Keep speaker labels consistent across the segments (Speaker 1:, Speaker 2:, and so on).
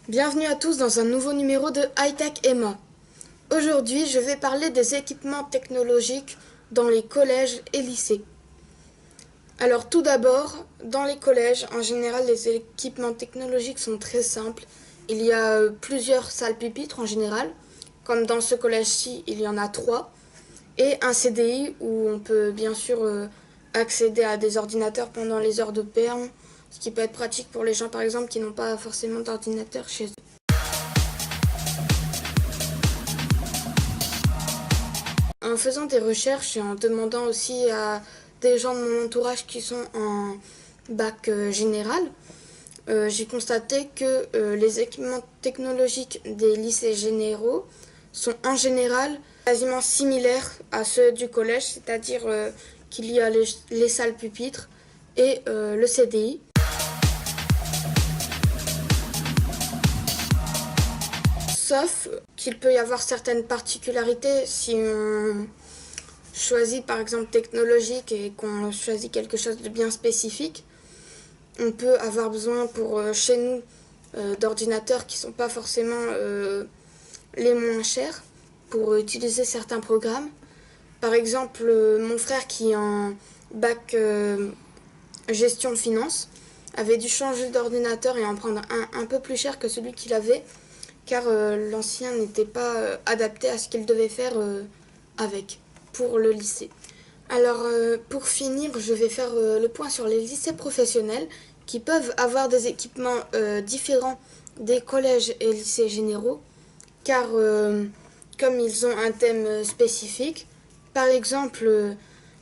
Speaker 1: Bienvenue à tous dans un nouveau numéro de High-Tech Emma. Aujourd'hui, je vais parler des équipements technologiques dans les collèges et lycées. Alors tout d'abord, dans les collèges, en général, les équipements technologiques sont très simples. Il y a plusieurs salles pupitres en général, comme dans ce collège-ci, il y en a 3, et un CDI où on peut bien sûr accéder à des ordinateurs pendant les heures de perm, ce qui peut être pratique pour les gens par exemple qui n'ont pas forcément d'ordinateur chez eux. En faisant des recherches et en demandant aussi à des gens de mon entourage qui sont en bac général, j'ai constaté que les équipements technologiques des lycées généraux sont en général quasiment similaires à ceux du collège, c'est-à-dire qu'il y a les salles pupitres et le CDI. Sauf qu'il peut y avoir certaines particularités si on choisit par exemple technologique et qu'on choisit quelque chose de bien spécifique. On peut avoir besoin pour chez nous d'ordinateurs qui ne sont pas forcément les moins chers pour utiliser certains programmes. Par exemple, mon frère qui est en bac gestion finance avait dû changer d'ordinateur et en prendre un peu plus cher que celui qu'il avait car l'ancien n'était pas adapté à ce qu'il devait faire avec pour le lycée. Alors pour finir, je vais faire le point sur les lycées professionnels qui peuvent avoir des équipements différents des collèges et lycées généraux car comme ils ont un thème spécifique, par exemple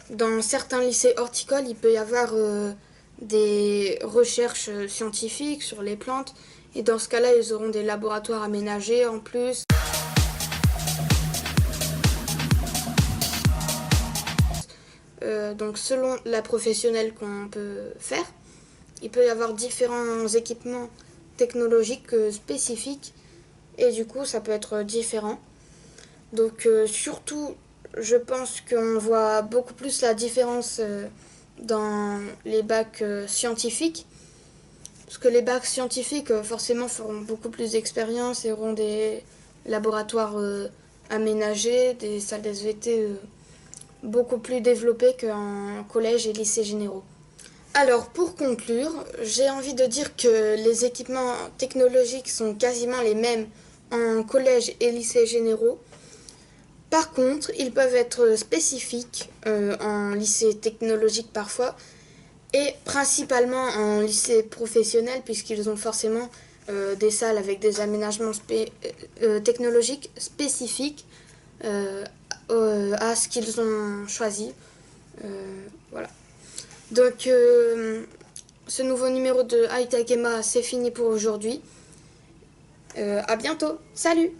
Speaker 1: dans certains lycées horticoles, il peut y avoir des recherches scientifiques sur les plantes et dans ce cas-là, ils auront des laboratoires aménagés en plus. Donc selon la professionnelle qu'on peut faire, il peut y avoir différents équipements technologiques spécifiques et du coup ça peut être différent. Donc surtout, je pense qu'on voit beaucoup plus la différence dans les bacs scientifiques. Parce que les bacs scientifiques, forcément, feront beaucoup plus d'expérience et auront des laboratoires aménagés, des salles d'SVT beaucoup plus développées qu'en collège et lycée généraux. Alors, pour conclure, j'ai envie de dire que les équipements technologiques sont quasiment les mêmes en collège et lycée généraux. Par contre, ils peuvent être spécifiques en lycée technologique parfois, et principalement en lycée professionnel puisqu'ils ont forcément des salles avec des aménagements technologiques spécifiques à ce qu'ils ont choisi. Voilà. Donc ce nouveau numéro de High Tech Emma, c'est fini pour aujourd'hui. À bientôt. Salut!